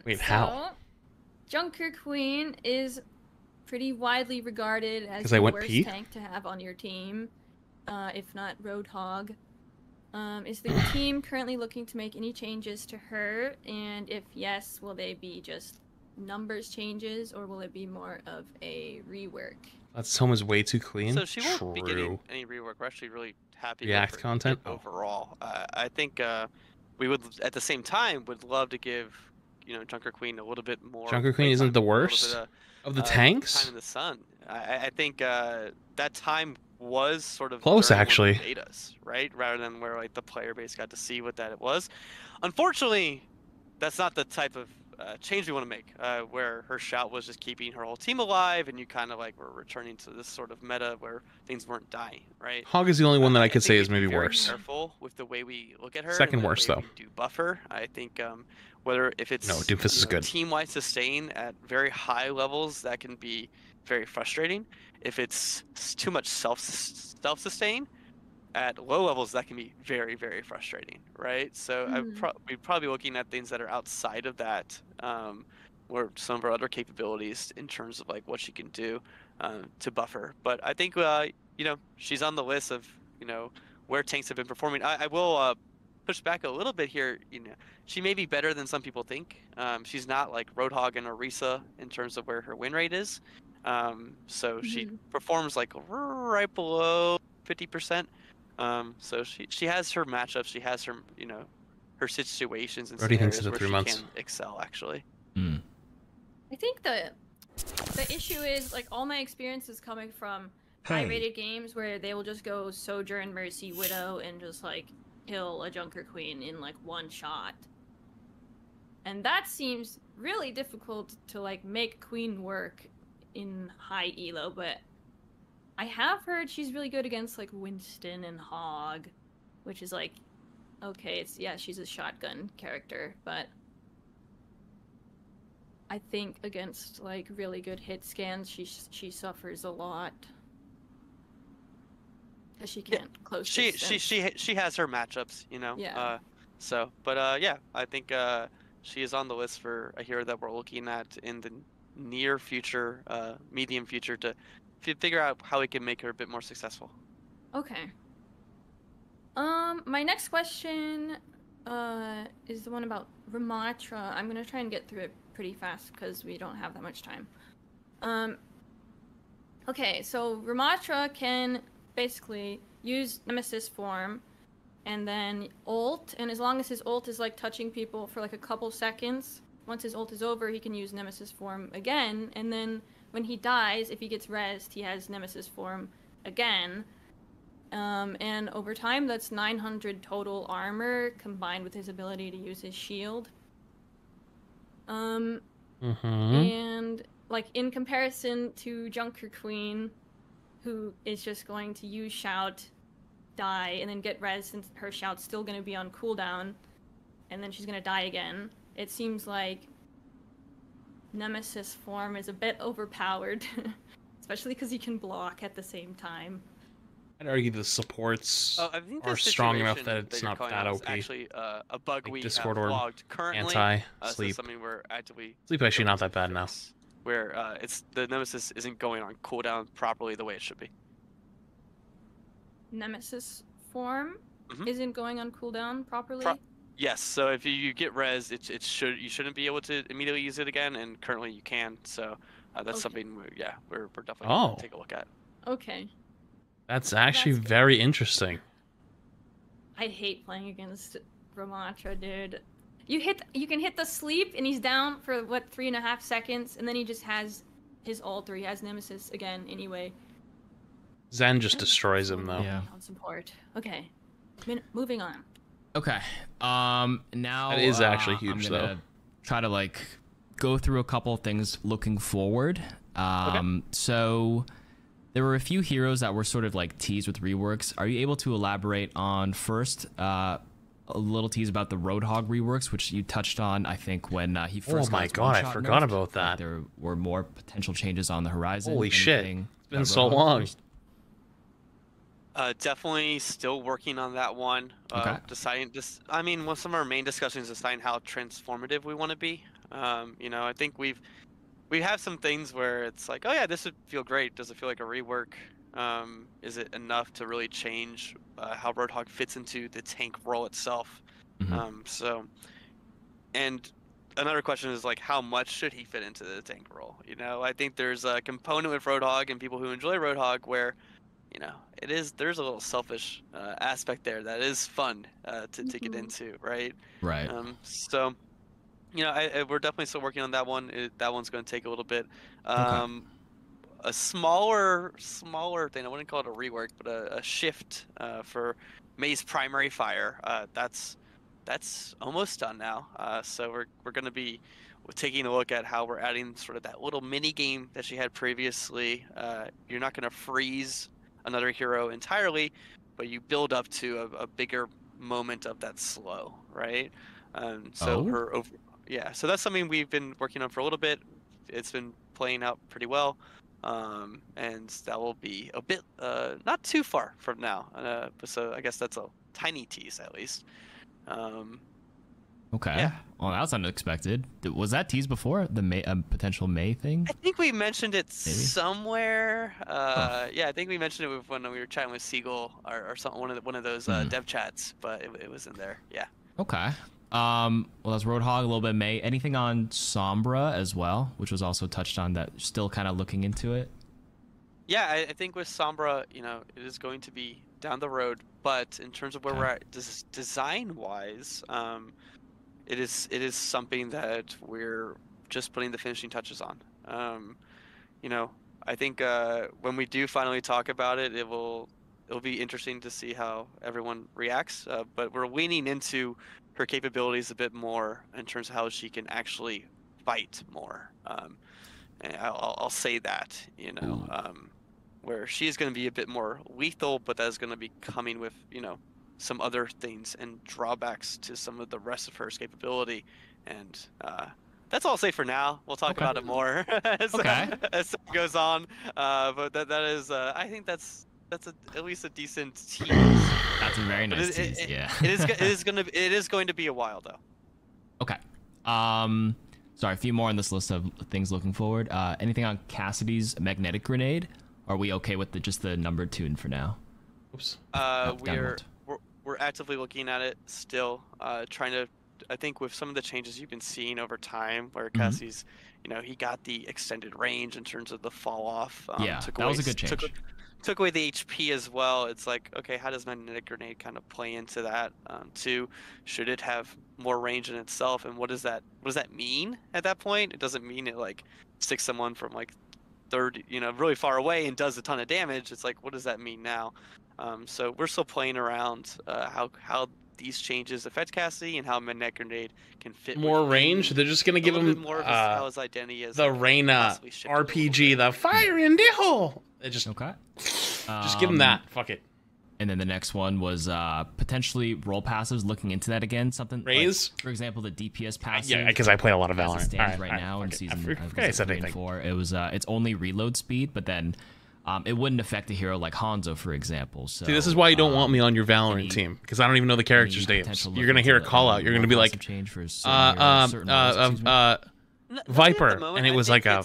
Wait, how? Junker Queen is pretty widely regarded as the worst tank to have on your team, if not Roadhog. Is the team currently looking to make any changes to her? And if yes, will they be just numbers changes, or will it be more of a rework? That Soma is way too clean. So she won't be getting any rework. We're actually really happy React with her content overall. I think we would, at the same time, would love to give Junker Queen a little bit more. Junker Queen isn't the worst of the tanks. Time in the sun. I think that time was sort of close, actually. Betas, right? Rather than where like the player base got to see what that it was. Unfortunately, that's not the type of change we want to make. Where her shout was just keeping her whole team alive, and you kind of like were returning to this sort of meta where things weren't dying, right? Hog is the only one that I could say is maybe worse. Careful with the way way we look at her. Second worst though. Do buffer. I think whether if it's Doomfist is good. Team-wide sustain at very high levels, that can be very frustrating. If it's too much self-sustain at low levels, that can be very, very frustrating, right? So we'd probably be looking at things that are outside of that, or some of our other capabilities in terms of like what she can do to buffer. But I think she's on the list of where tanks have been performing. I will push back a little bit here. She may be better than some people think. She's not like Roadhog and Orisa in terms of where her win rate is. So she performs like right below 50%. So she has her matchups. She has her her situations and scenarios where she can excel actually. I think the issue is like all my experience is coming from high-rated games where they will just go Sojourn, Mercy, Widow, and just like kill a Junker Queen in like one shot. And that seems really difficult to like make Queen work in high elo, but I have heard she's really good against like Winston and Hog, which is like, okay, she's a shotgun character, but I think against like really good hit scans, she suffers a lot. Cause she can't close. She has her matchups, Yeah. I think she is on the list for a hero that we're looking at in the near future, medium future, to figure out how we can make her a bit more successful. Okay. My next question is the one about Ramattra. I'm gonna try and get through it pretty fast because we don't have that much time. Okay, so Ramattra can basically use Nemesis form and then ult, and as long as his ult is like touching people for like a couple seconds, once his ult is over, he can use Nemesis form again, and then when he dies, if he gets rezzed, he has Nemesis form again. And over time, that's 900 total armor combined with his ability to use his shield. And like in comparison to Junker Queen, who is just going to use Shout, die, and then get rezzed, since her Shout's still going to be on cooldown, and then she's going to die again. It seems like Nemesis form is a bit overpowered, especially because he can block at the same time. I'd argue the supports are strong enough that it's not that OP. Actually, a bug we Discord have logged currently. Sleep. So something we're actively. Sleep actually not that bad now. Where the Nemesis isn't going on cooldown properly the way it should be. Nemesis form isn't going on cooldown properly. Yes. So if you get res, you shouldn't be able to immediately use it again, and currently you can. So that's something we're definitely going to take a look at. Okay. That's actually very interesting. I hate playing against Ramattra, dude. You can hit the sleep, and he's down for, 3.5 seconds, and then he just has his ult, or he has Nemesis again anyway. Zen just destroys him, though. Yeah. On support. Okay. Moving on. Okay. Now... That is actually huge, I'm gonna try to, go through a couple of things looking forward. So... There were a few heroes that were sort of teased with reworks. Are you able to elaborate on first a little tease about the Roadhog reworks, which you touched on, I think, when he first got his God, I forgot about that. There were more potential changes on the horizon. Holy shit. It's been so long. Definitely still working on that one. Okay. One of our main discussions is deciding how transformative we want to be. I think we have some things where it's like, oh yeah, this would feel great. Does it feel like a rework? Is it enough to really change how Roadhog fits into the tank role itself? And another question is how much should he fit into the tank role? I think there's a component with Roadhog and people who enjoy Roadhog where, there's a little selfish aspect there that is fun to get into, right? Right. We're definitely still working on that one. That one's going to take a little bit. A smaller thing, I wouldn't call it a rework, but a shift for Mei's primary fire. That's almost done now. So we're going to be taking a look at how we're adding sort of that little mini game that she had previously. You're not going to freeze another hero entirely, but you build up to a bigger moment of that slow, right? So so that's something we've been working on for a little bit. It's been playing out pretty well, and that will be a bit not too far from now. So I guess that's a tiny tease at least. Okay. Yeah. Well, that was unexpected. Was that teased before the potential May thing? I think we mentioned it somewhere. Yeah, I think we mentioned it when we were chatting with Siegel or something, one of those dev chats, but it was in there. Yeah. Okay. Well, that's Roadhog, a little bit of May. Anything on Sombra as well, which was also touched on, that still kind of looking into it? Yeah, I think with Sombra, you know, it is going to be down the road, but in terms of where we're at design-wise, it is something that we're just putting the finishing touches on. You know, I think when we do finally talk about it, it'll be interesting to see how everyone reacts. But we're leaning into her capabilities a bit more in terms of how she can actually fight more. And I'll say that, you know, where she's going to be a bit more lethal, but that's going to be coming with, you know, some other things and drawbacks to some of the rest of her capability. And that's all I'll say for now. We'll talk about it more as it goes on. But that is, I think that's at least a decent tease. That's a very nice tease. Yeah. it is going to be a while though. Okay. Sorry, a few more on this list of things looking forward. Anything on Cassidy's magnetic grenade? Are we okay with just the number 2 for now? Oops. We're actively looking at it still, trying to. I think with some of the changes you've been seeing over time, where Cassie's, you know, he got the extended range in terms of the fall off. That was a good change. Took away the HP as well. It's like, okay, how does magnetic grenade kind of play into that? Too, should it have more range in itself, and what does that mean at that point? It doesn't mean it like sticks someone from like 30, you know, really far away and does a ton of damage. It's like, what does that mean now? So we're still playing around how these changes affect Cassidy and how magnetic grenade can fit more range. They're just gonna give him more of how his identity is. The Reyna RPG, the fire in the hole. It just just give him that. Fuck it. And then the next one was potentially role passives. Looking into that again, something Raise, like, for example, the DPS passive. Yeah, because I play a lot of Valorant. Right now in season 3 and 4, it was it's only reload speed, but then it wouldn't affect a hero like Hanzo, for example. So, see, this is why you don't want me on your Valorant team, because I don't even know the characters' names. You're gonna hear a call out. You're gonna be like, change for Viper, and it was like a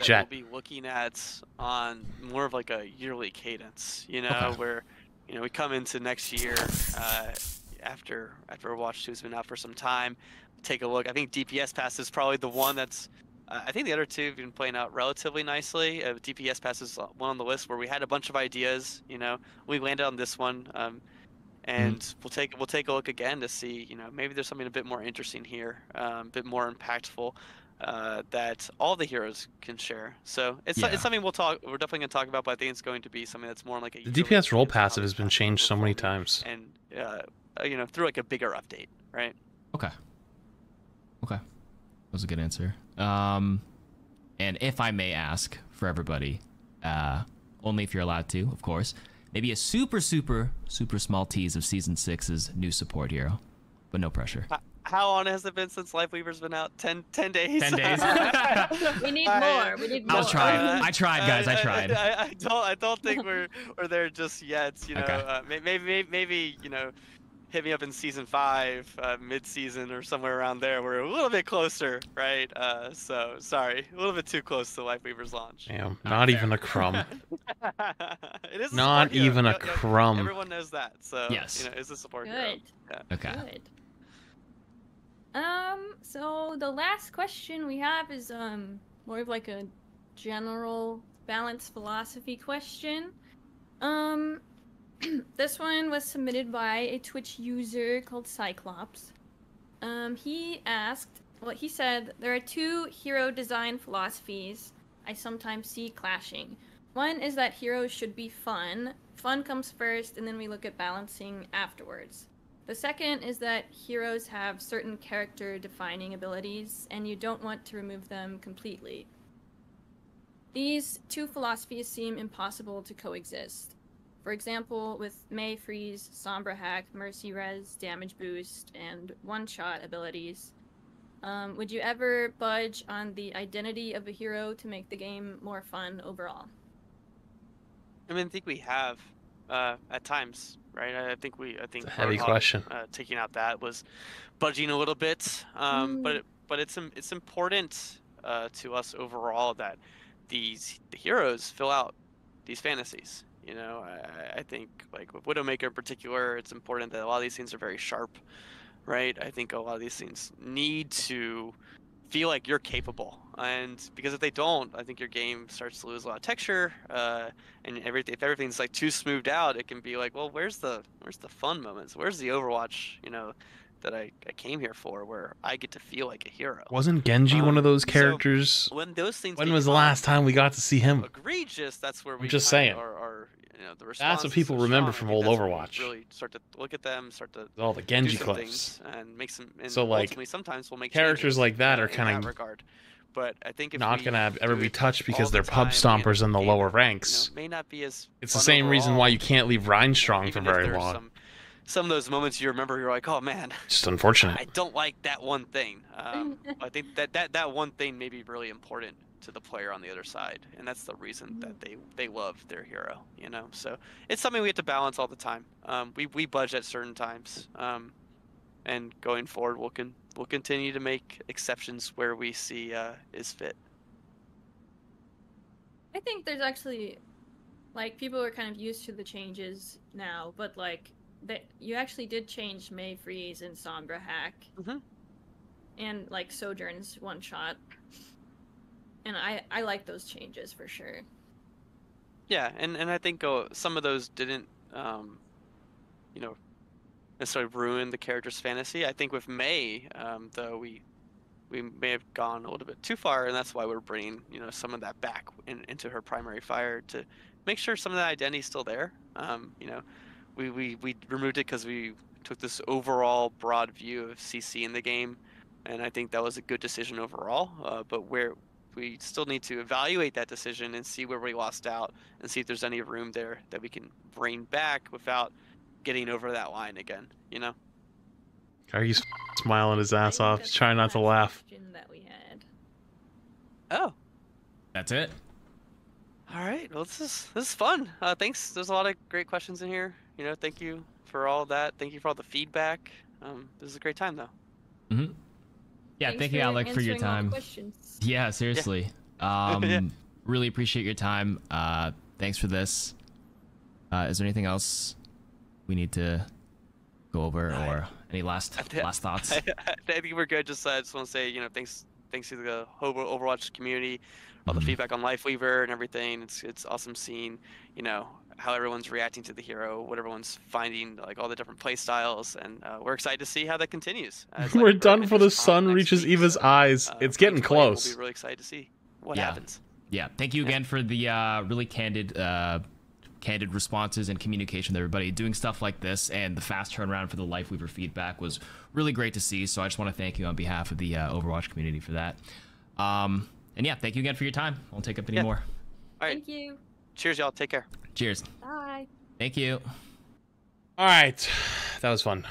jet. We'll be looking at on more of like a yearly cadence, you know, where, you know, we come into next year after Overwatch 2 has been out for some time, take a look. I think DPS pass is probably the one that's I think the other two have been playing out relatively nicely. DPS pass is one on the list where we had a bunch of ideas, you know, we landed on this one, and we'll take a look again to see, you know, maybe there's something a bit more interesting here, a bit more impactful. That all the heroes can share. So it's something we're definitely gonna talk about, but I think it's going to be something that's more like a. The DPS role passive has been changed so many times, and you know, through like a bigger update, right? Okay. That was a good answer. And if I may ask for everybody, only if you're allowed to, of course, maybe a super small tease of season 6's new support hero, but no pressure. How long has it been since Lifeweaver's been out? 10 days? 10 days. We need more. I tried, guys. I tried. I don't think we're there just yet. You know, maybe you know, hit me up in season 5, mid-season or somewhere around there. We're a little bit closer, right? So sorry, a little bit too close to Lifeweaver's launch. Damn, not even a crumb. It is not even a crumb. Everyone knows that. So yes, you know, it's a support hero. Yeah. Okay. Good. So the last question we have is more of like a general balance philosophy question. This one was submitted by a Twitch user called Cyclops. He said, there are 2 hero design philosophies I sometimes see clashing. One is that heroes should be fun. Fun comes first, and then we look at balancing afterwards. The second is that heroes have certain character-defining abilities, and you don't want to remove them completely. These 2 philosophies seem impossible to coexist. For example, with Mei Freeze, Sombra Hack, Mercy Res, Damage Boost, and one-shot abilities, would you ever budge on the identity of a hero to make the game more fun overall? I mean, I think we have at times, right? I think it's a heavy question. Taking out that was budging a little bit, but it's important to us overall that the heroes fill out these fantasies. You know, I think like with Widowmaker in particular, it's important that a lot of these things are very sharp, right? I think a lot of these things need to feel like you're capable, and because if they don't, I think your game starts to lose a lot of texture, and if everything's like too smoothed out, it can be like, well, where's the fun moments? Where's the Overwatch, you know, that I came here for, where I get to feel like a hero? Wasn't Genji one of those characters? So when those things, when was the last time we got to see him? Egregious. That's where we. I'm just saying. You know, the that's what people remember from old Overwatch. Really start to look at them, start to all the Genji clips, and make some. And so like, sometimes we'll make characters like that are kind of regard. But I think if not gonna ever be touched because they're pub stompers in the lower ranks. May not be as. It's the same reason why you can't leave Reinstrong for very long. Some of those moments you remember, you're like, oh man, just unfortunate. I don't like that one thing. I think that one thing may be really important to the player on the other side, and that's the reason that they love their hero, you know. So it's something we have to balance all the time. We budge at certain times, and going forward we'll continue to make exceptions where we see is fit. I think there's actually, like, people are kind of used to the changes now, but like you actually did change Mei Freeze and Sombra Hack, and like Sojourn's one shot. And I like those changes for sure. Yeah, and I think some of those didn't, you know, necessarily ruin the character's fantasy. I think with Mei, though, we may have gone a little bit too far, and that's why we're bringing, you know, some of that back into her primary fire to make sure some of that identity is still there. You know, we removed it because we took this overall broad view of CC in the game, and I think that was a good decision overall. But we still need to evaluate that decision and see where we lost out, and see if there's any room there that we can bring back without getting over that line again, you know? He's smiling his ass off. He's trying not to laugh. That we had. Oh. That's it. All right. Well, this is fun. Thanks. There's a lot of great questions in here. You know, thank you for all that. Thank you for all the feedback. This is a great time, though. Yeah, thank you, Alec, for your time. Yeah, seriously. Yeah. Really appreciate your time. Thanks for this. Is there anything else we need to go over, or any last thoughts? I think we're good. Just want to say, you know, thanks to the Overwatch community, all the feedback on Lifeweaver and everything. It's awesome seeing, you know, how everyone's reacting to the hero, what everyone's finding, like all the different play styles, and we're excited to see how that continues. We're done before the sun reaches Eva's eyes. It's getting close. We'll be really excited to see what happens. Yeah, thank you again for the really candid responses and communication with everybody. Doing stuff like this and the fast turnaround for the Lifeweaver feedback was really great to see. So I just want to thank you on behalf of the Overwatch community for that. And yeah, thank you again for your time. I won't take up any more. All right. Thank you. Cheers, y'all. Take care. Cheers. Bye. Thank you. All right. That was fun.